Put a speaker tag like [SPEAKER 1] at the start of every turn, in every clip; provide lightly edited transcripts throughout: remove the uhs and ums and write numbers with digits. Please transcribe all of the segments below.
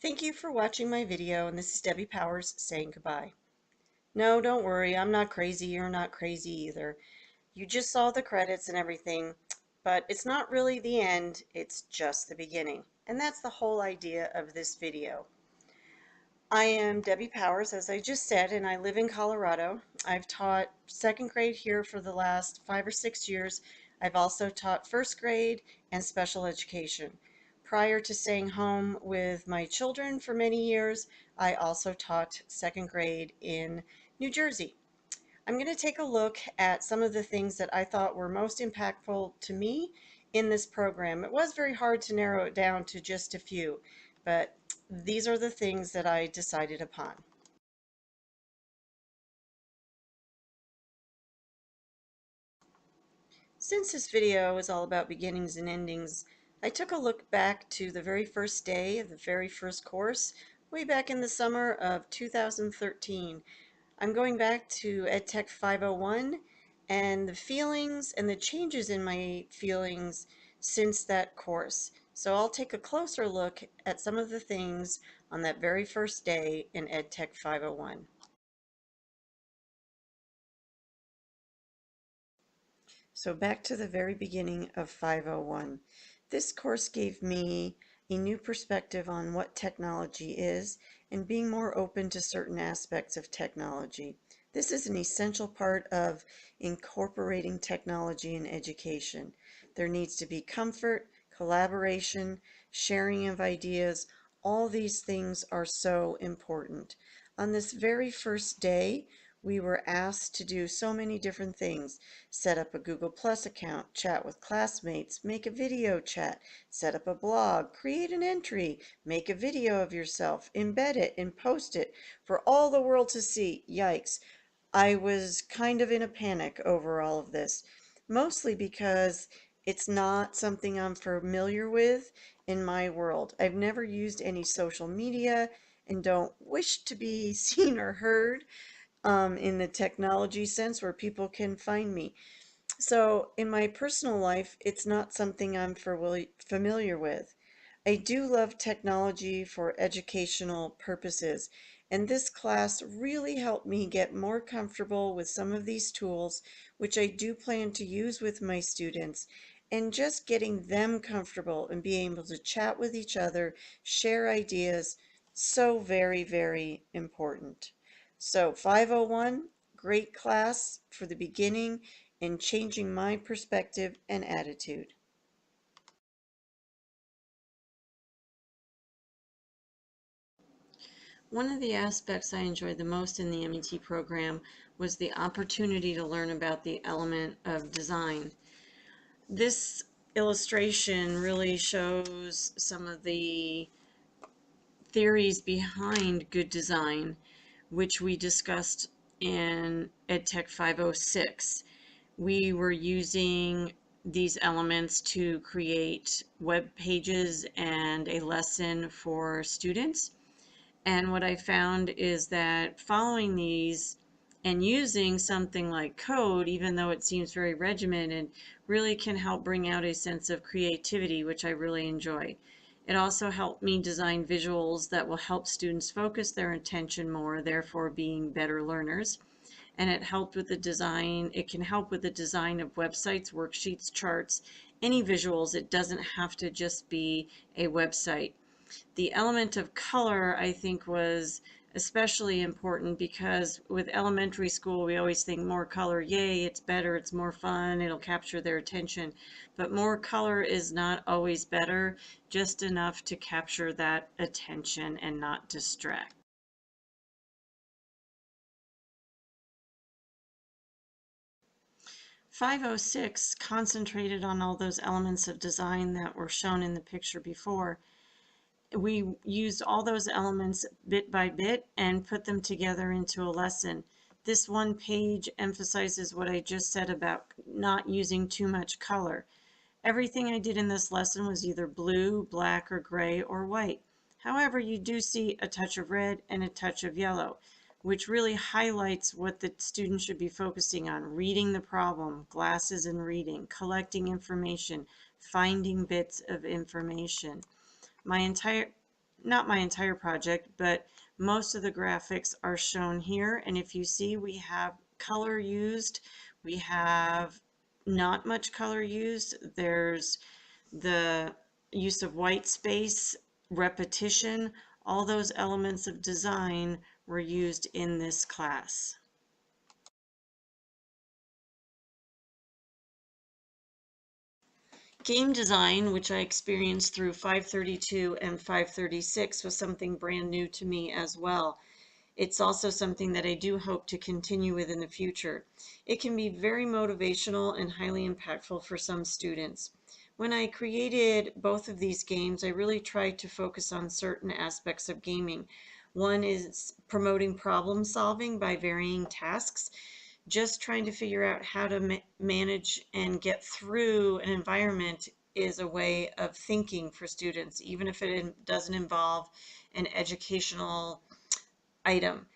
[SPEAKER 1] Thank you for watching my video, and this is Debbie Powers saying goodbye. No, don't worry, I'm not crazy, you're not crazy either. You just saw the credits and everything, but it's not really the end, it's just the beginning. And that's the whole idea of this video. I am Debbie Powers, as I just said, and I live in Colorado. I've taught second grade here for the last 5 or 6 years. I've also taught first grade and special education. Prior to staying home with my children for many years, I also taught second grade in New Jersey. I'm going to take a look at some of the things that I thought were most impactful to me in this program. It was very hard to narrow it down to just a few, but these are the things that I decided upon. Since this video is all about beginnings and endings, I took a look back to the very first day of the very first course, way back in the summer of 2013. I'm going back to EdTech 501 and the feelings and the changes in my feelings since that course. So I'll take a closer look at some of the things on that very first day in EdTech 501. So back to the very beginning of 501. This course gave me a new perspective on what technology is and being more open to certain aspects of technology. This is an essential part of incorporating technology in education. There needs to be comfort, collaboration, sharing of ideas. All these things are so important. On this very first day, we were asked to do so many different things: set up a Google Plus account, chat with classmates, make a video chat, set up a blog, create an entry, make a video of yourself, embed it, and post it for all the world to see. Yikes. I was kind of in a panic over all of this, mostly because it's not something I'm familiar with in my world. I've never used any social media and don't wish to be seen or heard in the technology sense where people can find me. So in my personal life, it's not something I'm familiar with. I do love technology for educational purposes, and this class really helped me get more comfortable with some of these tools, which I do plan to use with my students, and just getting them comfortable and being able to chat with each other, share ideas, so very, very important. So 501, great class for the beginning and changing my perspective and attitude. One of the aspects I enjoyed the most in the MET program was the opportunity to learn about the element of design. This illustration really shows some of the theories behind good design, which we discussed in EdTech 506. We were using these elements to create web pages and a lesson for students. And what I found is that following these and using something like code, even though it seems very regimented, really can help bring out a sense of creativity, which I really enjoy. It also helped me design visuals that will help students focus their attention more, therefore being better learners. And it helped with the design. It can help with the design of websites, worksheets, charts, any visuals. It doesn't have to just be a website. The element of color, I think, was especially important because with elementary school we always think more color, yay, it's better, it's more fun, it'll capture their attention. But more color is not always better, just enough to capture that attention and not distract. "506" concentrated on all those elements of design that were shown in the picture before. We used all those elements bit by bit and put them together into a lesson. This one page emphasizes what I just said about not using too much color. Everything I did in this lesson was either blue, black, or gray, or white. However, you do see a touch of red and a touch of yellow, which really highlights what the student should be focusing on: reading the problem, glasses and reading, collecting information, finding bits of information. My entire not my entire project, but most of the graphics are shown here. And if you see, we have color used, we have not much color used. There's the use of white space, repetition, all those elements of design were used in this class. Game design, which I experienced through 532 and 536, was something brand new to me as well. It's also something that I do hope to continue with in the future. It can be very motivational and highly impactful for some students. When I created both of these games, I really tried to focus on certain aspects of gaming. One is promoting problem solving by varying tasks. Just trying to figure out how to manage and get through an environment is a way of thinking for students, even if it doesn't involve an educational item.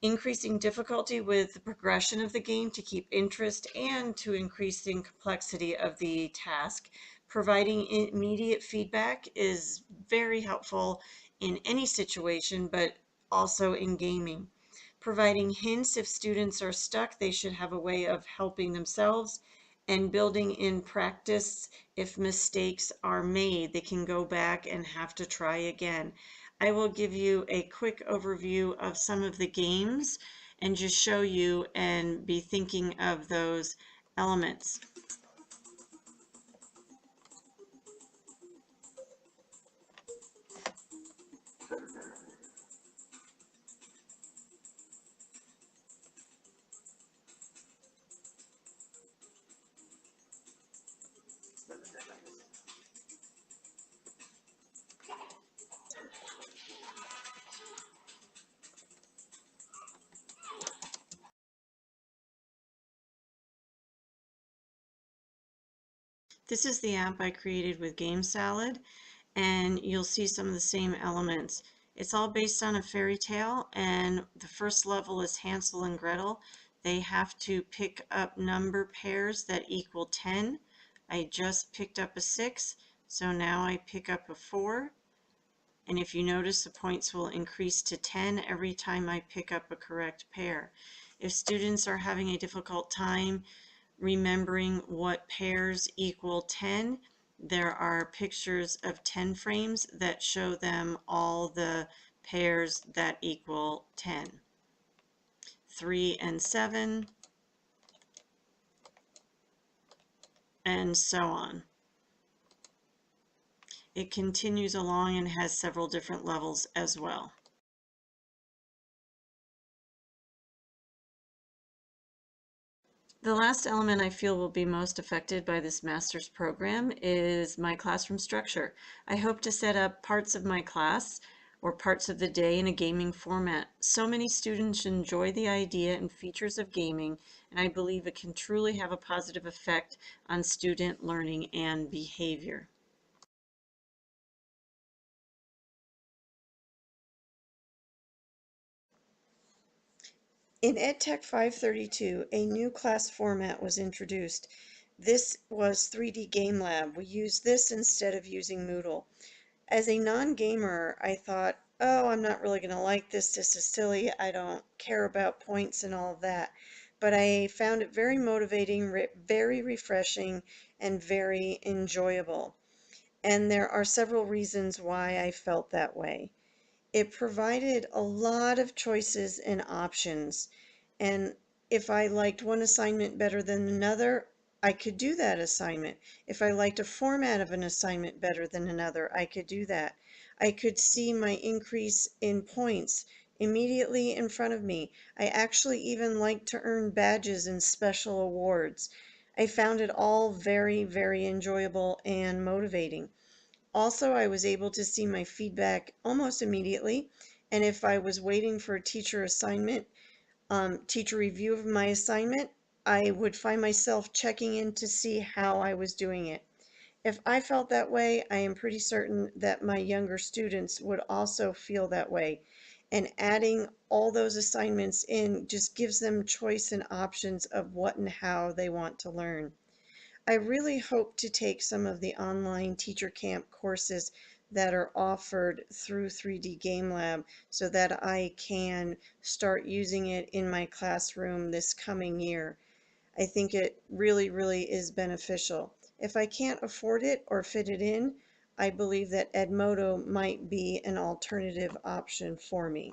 [SPEAKER 1] Increasing difficulty with the progression of the game to keep interest and to increasing complexity of the task. Providing immediate feedback is very helpful in any situation, but also in gaming. Providing hints if students are stuck, they should have a way of helping themselves, and building in practice if mistakes are made. They can go back and have to try again. I will give you a quick overview of some of the games and just show you and be thinking of those elements. This is the app I created with Game Salad, and you'll see some of the same elements. It's all based on a fairy tale, and the first level is Hansel and Gretel. They have to pick up number pairs that equal 10. I just picked up a 6, so now I pick up a 4. And if you notice, the points will increase to 10 every time I pick up a correct pair. If students are having a difficult time remembering what pairs equal 10, there are pictures of 10 frames that show them all the pairs that equal 10. 3 and 7, and so on. It continues along and has several different levels as well. The last element I feel will be most affected by this master's program is my classroom structure. I hope to set up parts of my class or parts of the day in a gaming format. So many students enjoy the idea and features of gaming, and I believe it can truly have a positive effect on student learning and behavior. In EdTech 532, a new class format was introduced. This was 3D Game Lab. We used this instead of using Moodle. As a non-gamer, I thought, oh, I'm not really going to like this. This is silly. I don't care about points and all of that. But I found it very motivating, very refreshing, and very enjoyable. And there are several reasons why I felt that way. It provided a lot of choices and options. And if I liked one assignment better than another, I could do that assignment. If I liked a format of an assignment better than another, I could do that. I could see my increase in points immediately in front of me. I actually even liked to earn badges and special awards. I found it all very, very enjoyable and motivating. Also, I was able to see my feedback almost immediately, and if I was waiting for a teacher assignment, teacher review of my assignment, I would find myself checking in to see how I was doing it. If I felt that way, I am pretty certain that my younger students would also feel that way. And adding all those assignments in just gives them choice and options of what and how they want to learn. I really hope to take some of the online teacher camp courses that are offered through 3D Game Lab so that I can start using it in my classroom this coming year. I think it really, really is beneficial. If I can't afford it or fit it in, I believe that Edmodo might be an alternative option for me.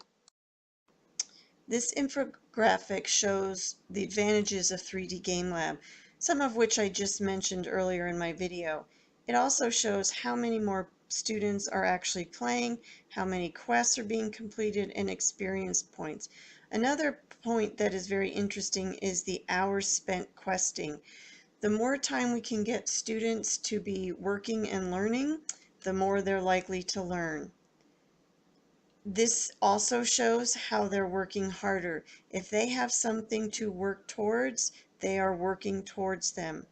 [SPEAKER 1] This infographic shows the advantages of 3D Game Lab, some of which I just mentioned earlier in my video. It also shows how many more students are actually playing, how many quests are being completed, and experience points. Another point that is very interesting is the hours spent questing. The more time we can get students to be working and learning, the more they're likely to learn. This also shows how they're working harder. If they have something to work towards, they are working towards them.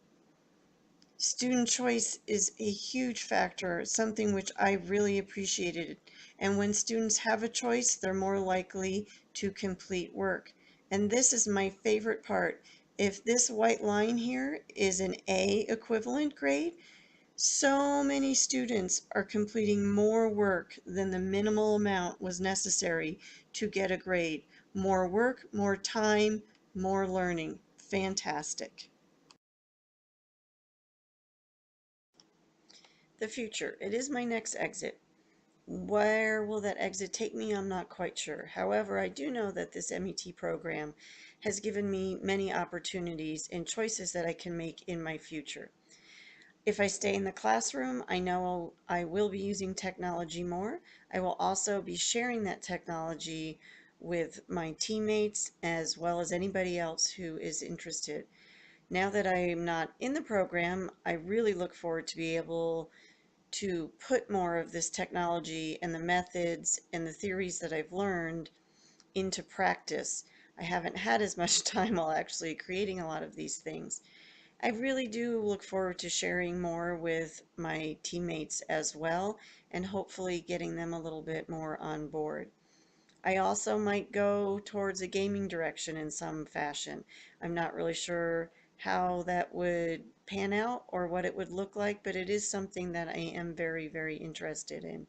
[SPEAKER 1] Student choice is a huge factor, something which I really appreciated. And when students have a choice, they're more likely to complete work. And this is my favorite part. If this white line here is an A equivalent grade, so many students are completing more work than the minimal amount was necessary to get a grade. More work, more time, more learning. Fantastic. The future. It is my next exit. Where will that exit take me? I'm not quite sure. However, I do know that this MET program has given me many opportunities and choices that I can make in my future. If I stay in the classroom, I know I will be using technology more. I will also be sharing that technology with my teammates as well as anybody else who is interested. Now that I am not in the program, I really look forward to be able to put more of this technology and the methods and the theories that I've learned into practice. I haven't had as much time while actually creating a lot of these things. I really do look forward to sharing more with my teammates as well and hopefully getting them a little bit more on board. I also might go towards a gaming direction in some fashion. I'm not really sure how that would pan out or what it would look like, but it is something that I am very, very interested in.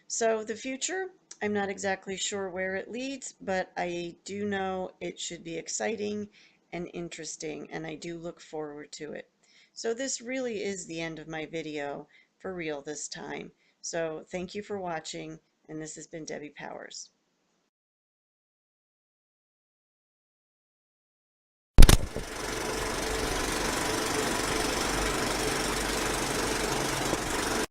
[SPEAKER 1] So the future, I'm not exactly sure where it leads, but I do know it should be exciting and interesting, and I do look forward to it. So this really is the end of my video, for real this time. So thank you for watching, and this has been Debbie Powers.